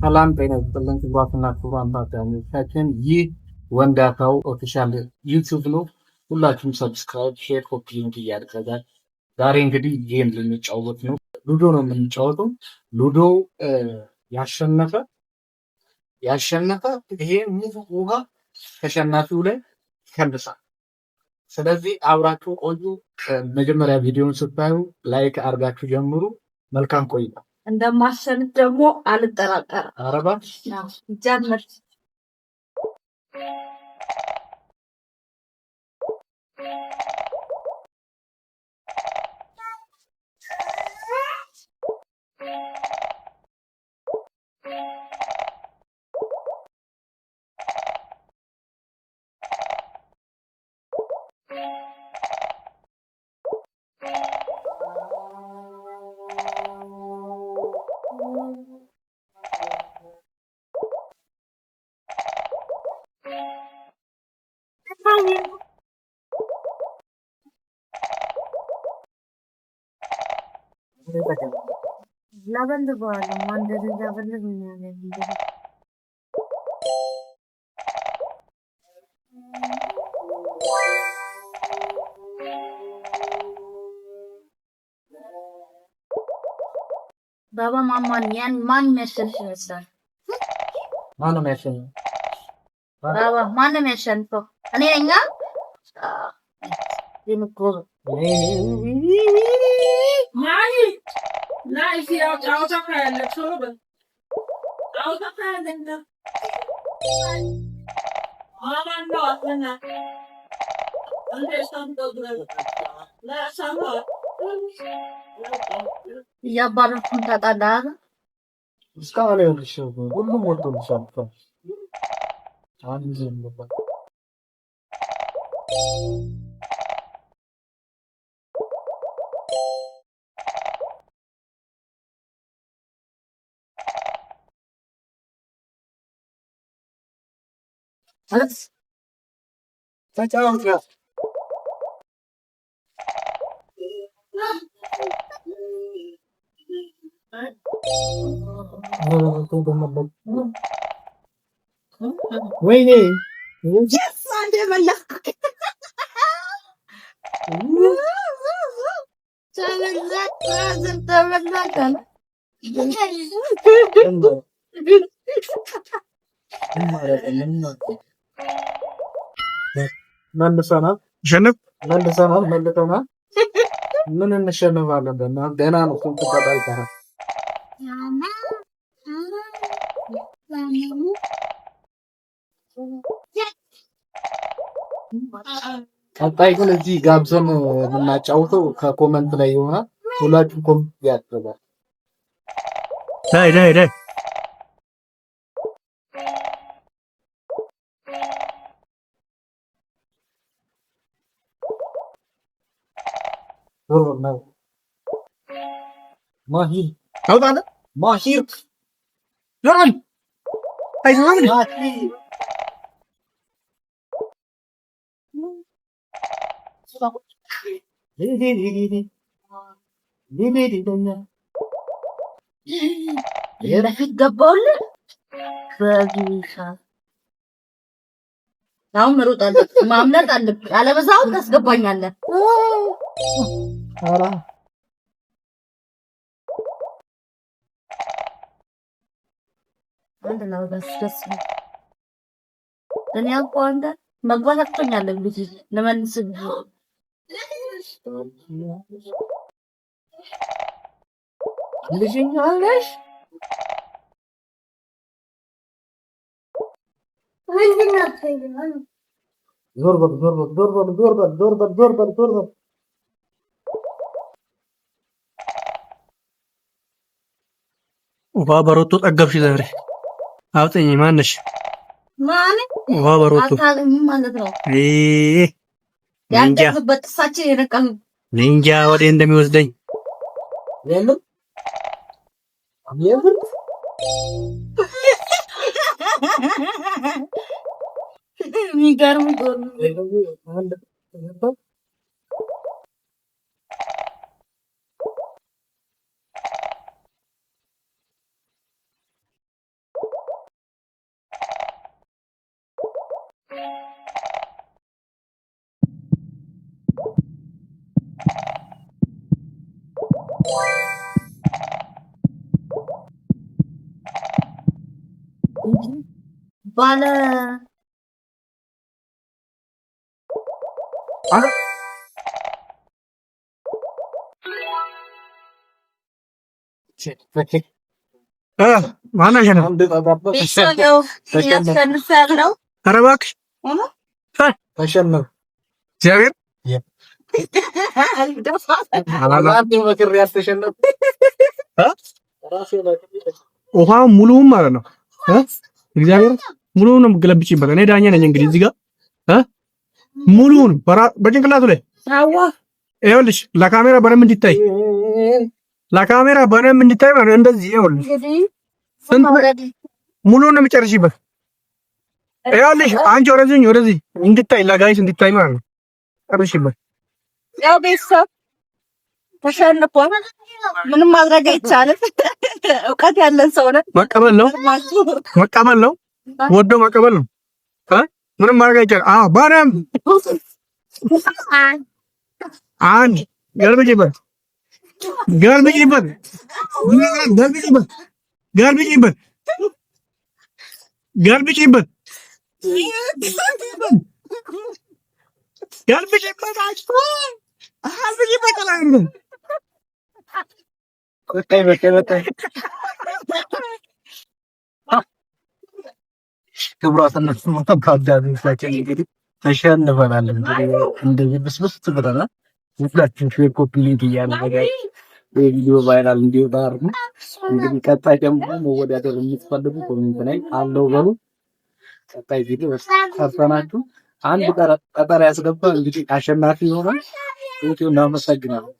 ሰላም ጤና ይስጥልን ክቡራትና ክቡራን ታዳሚዎቻችን፣ ይህ ወንዳታው ኦፊሻል ዩቲዩብ ነው። ሁላችሁም ሰብስክራይብ፣ ሼር፣ ኮፒ ሊንክ እያደረጋችሁ ዛሬ እንግዲህ ጌም ልንጫወት ነው። ሉዶ ነው የምንጫወተው። ሉዶ ያሸነፈ ይሄ ሙሉ ውሃ ተሸናፊው ላይ ይከልሳል። ስለዚህ አብራችሁ ቆዩ። መጀመሪያ ቪዲዮን ስታዩ ላይክ አድርጋችሁ ጀምሩ። መልካም ቆይታ። እንደማሸንፍ ደግሞ አልጠራጠርም። አረባ ጀምር። ለበል በኋላ ማንደር ለበል ነው። ባባ ማማን ያን ማን የሚያሸንፍ ይመስላል? ማን ነው የሚያሸንፈው? ባባ ማን ነው የሚያሸንፈው? እኔ ነኝ። ይምኮር ማይ ላይፍ ያው ጫውታ ካለ ቶሎ ጫውታ ካለ ማማን ነው አጥና እያባረኩን ታጣላህ። እስካሁን ይኸውልሽ ሁሉም ወጥቶልሻል። አንድ ዝም ብሎ ተጫወት ነው። ወይኔ አንዴ በላክ መልሰናል። መልሰናል። ምን እንሸንፋለን? ገና ነው። ስንት ቀጣይ ይቀራል? ቀጣይ ግን እዚህ ጋብዘን የምናጫውተው ከኮመንት ላይ ይሆናል። ሁላችሁም ኮመንት ያደርጋል። ዳይ ማሂር አውጣለ ማሂር ዞራል አይዞህ በፊት ገባሁልህ። በጊሳ አሁን መሮጥ አለብህ፣ ማምለጥ አለብህ። አለበዛው ታስገባኛለህ። ኧረ አንድ ነው ደስ እኔ እኮ አንተ መግባት አቅቶኛል። እንግዲህ ለመልስህ ልጅኛ ነሽ ዞር በል ውሃ በሮቶ ጠገብሽ ዛሬ አውጥኝ። ማነሽ? ማን ውሃ በሮቶ አታገኝም ማለት ነው። እንጃ ያንተበት ሳችን የነቀም እንጃ ወዴ እንደሚወስደኝ የለም። የሚገርም ባለ ማን አሸነፈ? ቤተሰው ያሸንፋለው ኧረ እባክሽ ተሸነፍ እግዚአብሔር ውሃ ሙሉውን ማለት ነው። እግዚአብሔር ሙሉውን ነው የምትገለብጪበት። እኔ ዳኛ ነኝ እንግዲህ እዚህ ጋር ሙሉውን በጭንቅላቱ ላይ ይኸውልሽ፣ ለካሜራ በደንብ እንዲታይ ማለት ነው። እንደዚህ ይኸውልሽ ሙሉውን ነው የምጨርሽበት። ይኸውልሽ አንቺ ወደዚህ እንዲታይ ለጋይስ እንዲታይ ማለት ነው። ጨርሽበት። ያው ቤተሰብ ተሸንፏል። ምንም ማድረግ አይቻልም። እውቀት ያለን ሰው ነን። መቀበል ነው ወዶ መቀበል ነው። ምንም ማድረግ አይቻልም። አዎ በደምብ አንድ ገልብጪበት ክቡራትና ተመልካቾቻችን እንግዲህ ተሸንፈናል። እንደዚህ ብስብስ ብለናል። ሁላችሁም ሼር ኮፒ ሊንክ እያደረጋችሁ ቪዲዮ ቫይራል እንዲወጣ አድርጉ። እንግዲህ ቀጣይ ደግሞ መወዳደር የምትፈልጉ ኮሜንት ላይ አለው በሉ። ቀጣይ ቪዲዮ ሰርተናችሁ አንድ ቀጠሮ ያስገባ እንግዲህ አሸናፊ ይሆናል። እናመሰግናለን።